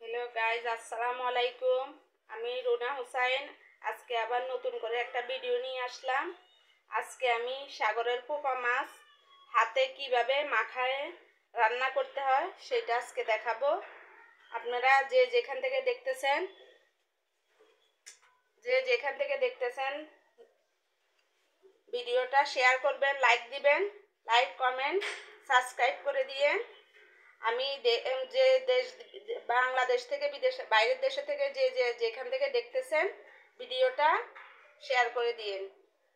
Hello guys, আসসালামু আলাইকুম। আমি রুনা হুসাইন। আজকে আবার নতুন করে একটা ভিডিও নিয়ে আসলাম। আজকে আমি সাগরের পোপা মাছ হাতে কিভাবে মাখায় রান্না করতে হয় সেটা আজকে দেখাবো। আপনারা যে যেখান থেকে দেখতেছেন ভিডিওটা শেয়ার করবেন, লাইক দিবেন, লাইক কমেন্ট সাবস্ক্রাইব করে দিয়ে আমি যে দেশ বাংলাদেশ থেকে বিদেশে বাইরের দেশে থেকে যেখান থেকে দেখতেছেন ভিডিওটা শেয়ার করে দিয়েন।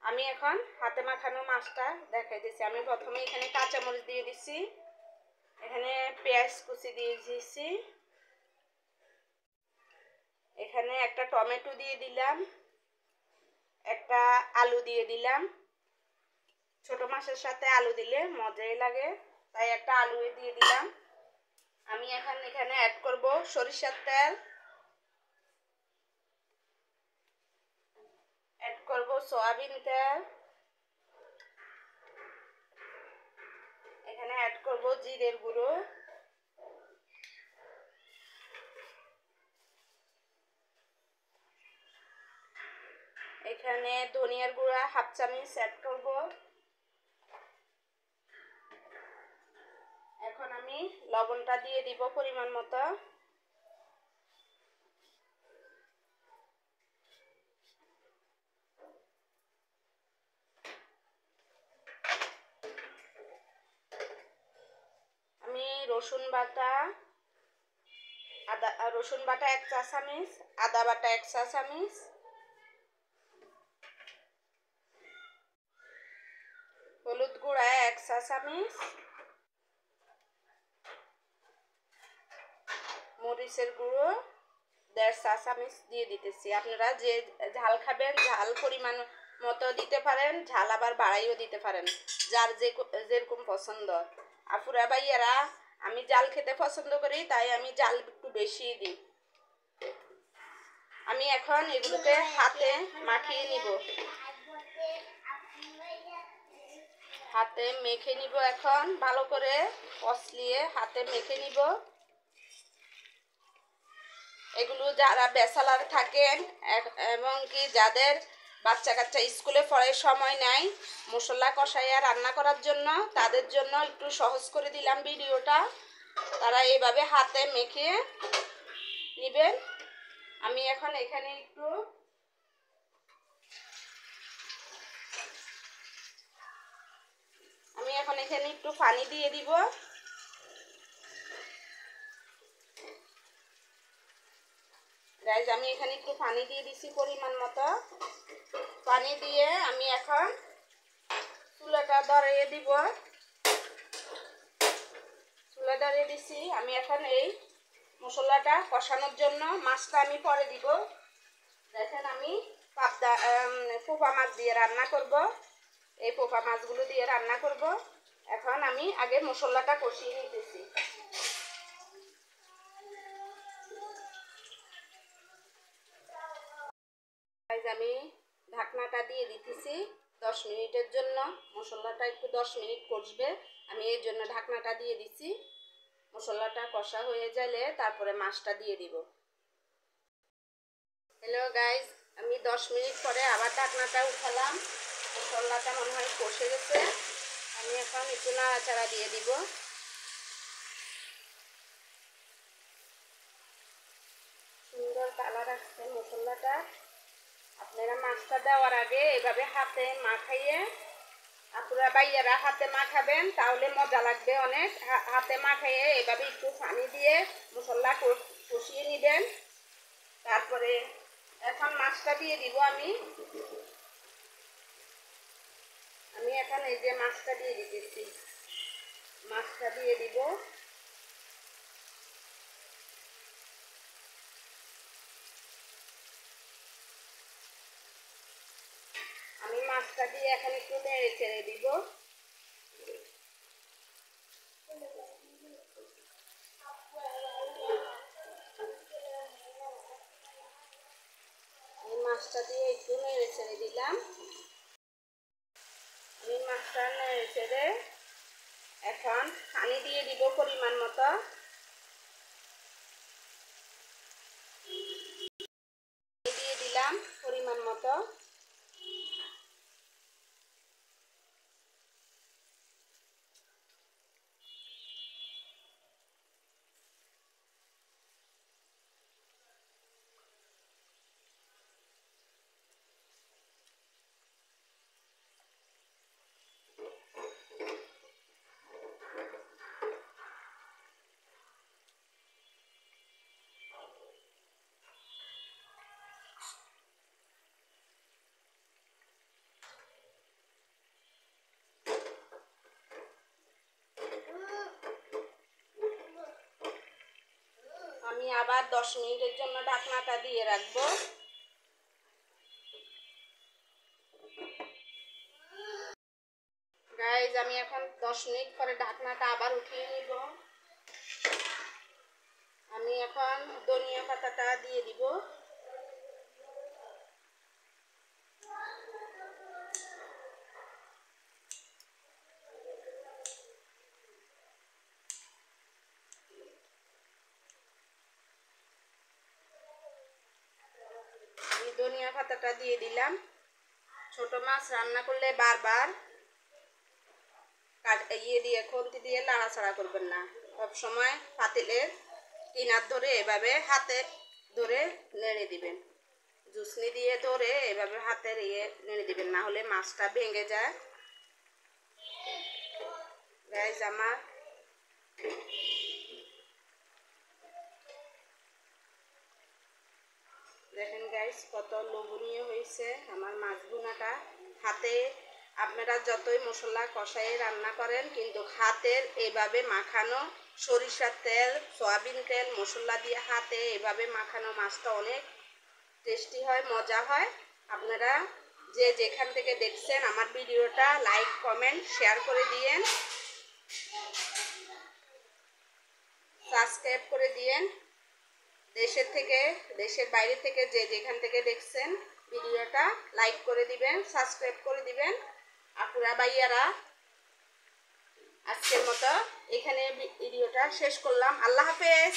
আমি এখন হাতে মাখানো মাছটা দেখাই দিচ্ছি। আমি প্রথমে এখানে কাঁচামরিচ দিয়ে দিচ্ছি, এখানে পেঁয়াজ কুচি দিয়ে দিচ্ছি, এখানে একটা টমেটো দিয়ে দিলাম, একটা আলু দিয়ে দিলাম। ছোট মাছের সাথে আলু দিলে মজাই লাগে, তাই একটা আলু দিয়ে দিলাম। আমি এখানে অ্যাড করব সরিষার তেল, অ্যাড করব সয়াবিন তেল, এখানে অ্যাড করব জিরের গুঁড়ো, এখানে ধনিয়ার গুঁড়া হাফ চামচ অ্যাড করব। এখন আমি লবণটা দিয়ে দিব পরিমাণ মতো। আমি রসুন বাটা 1 চা চামচ, আদা বাটা 1 চা চামচ, হলুদ গুঁড়া 1 চা চামচ, মরিচের গুঁড়ো 1.5 চা চামচ দিয়ে দিতেছি। আপনারা যে ঝাল খাবেন ঝাল পরিমাণ মতো দিতে পারেন, ঝাল আবার বাড়াইও দিতে পারেন, যার যেরকম পছন্দ। আপুরা ভাইয়ারা, আমি জাল খেতে পছন্দ করি, তাই আমি জাল একটু বেশি দিই। আমি এখন এগুলোকে হাতে মাখিয়ে নিব, হাতে মেখে নিব। এখন ভালো করে কষলিয়ে হাতে মেখে নিব। এগুলো যারা ব্যাচেলার থাকেন এবং কি যাদের বাচ্চা কাচ্চা স্কুলে পড়ার সময় নাই মশলা কষাইয়া রান্না করার জন্য, তাদের জন্য একটু সহজ করে দিলাম ভিডিওটা। তারা এইভাবে হাতে মেখে নেবেন। আমি এখন এখানে একটু পানি দিয়ে দিব। গাইজ, আমি এখানে একটু পানি দিয়ে দিছি পরিমাণ মতো। পানি দিয়ে আমি এখন চুলাটা ধরিয়ে দিব। চুলা ধরিয়ে দিছি। আমি এখন এই মশলাটা কষানোর জন্য মাছটা আমি পরে দিব। দেখেন, আমি পোপা মাছ দিয়ে রান্না করব। এই পোপা মাছগুলো দিয়ে রান্না করব। এখন আমি আগে মশলাটা কষিয়ে নিতেছি। আমি ঢাকনাটা দিয়ে দিতেছি 10 মিনিটের জন্য। মশলাটা একটু 10 মিনিট কষবে, আমি এই জন্য ঢাকনাটা দিয়ে দিছি। মশলাটা কষা হয়ে গেলে তারপরে মাছটা দিয়ে দিব। হ্যালো গাইজ, আমি 10 মিনিট পরে আবার ঢাকনাটা উঠালাম। মশলাটা মনে হয় কষে গেছে। আমি এখন একটু নাড়াচাড়া দিয়ে দিব। সুন্দর কালার আসছে মশলাটা। আপনারা মাছটা দেওয়ার আগে এভাবে হাতে মাখাইয়ে, আপুরা ভাইয়ারা হাতে মাখাবেন, তাহলে মজা লাগবে অনেক। হাতে মাখাইয়ে এভাবে একটু পানি দিয়ে মশলা কষিয়ে নেবেন। তারপরে এখন মাছটা দিয়ে দিব। আমি এখন এই যে মাছটা দিয়ে দিতেছি। মাছটা দিয়ে দিব। আমি মাছটা দিয়ে এখন একটু নেড়ে চেড়ে দিব। মাছটা দিয়ে একটু নেড়ে ছেড়ে দিলাম। আমি মাছটা নেড়ে ছেড়ে এখন পানি দিয়ে দিব পরিমাণ মতো। আবার 10 মিনিটের জন্য ঢাকনাটা দিয়ে রাখবো। গাইজ আমি এখন 10 মিনিট পরে ঢাকনাটা আবার উঠিয়ে নিব। আমি এখন ধনিয়া পাতাটা দিয়ে দিব। আমি ধনিয়া পাতাটা দিয়ে দিলাম। ছোট মাছ রান্না করলে বারবার দিয়ে খুন্তি দিয়ে নাড়াচাড়া করবেন না, সব সময় পাতিলের কিনার ধরে এভাবে হাতে ধরে নেড়ে দিবেন, জুসনি দিয়ে ধরে এভাবে হাতে নেড়ে দিবেন, না হলে মাছটা ভেঙে যায়। গাইজ আমার দেখেন গাইজ কত লোভনীয় হয়েছে আমার মাছ ভুনাটা। হাতে আপনারা যতই মশলা কষাই রান্না করেন, কিন্তু হাতের এইভাবে মাখানো সরিষার তেল, সয়াবিন তেল, মশলা দিয়ে হাতে এইভাবে মাখানো মাছটা অনেক টেস্টি হয়, মজা হয়। আপনারা যে যেখান থেকে দেখছেন আমার ভিডিওটা লাইক কমেন্ট শেয়ার করে দিয়েন, সাবস্ক্রাইব করে দিয়েন। দেশের বাইরে থেকে যে যেখান থেকে দেখছেন ভিডিওটা লাইক করে দিবেন, সাবস্ক্রাইব করে দিবেন। আপুরা ভাইয়ারা, আজকের মতো এখানে ভিডিওটা শেষ করলাম। আল্লাহ হাফেজ।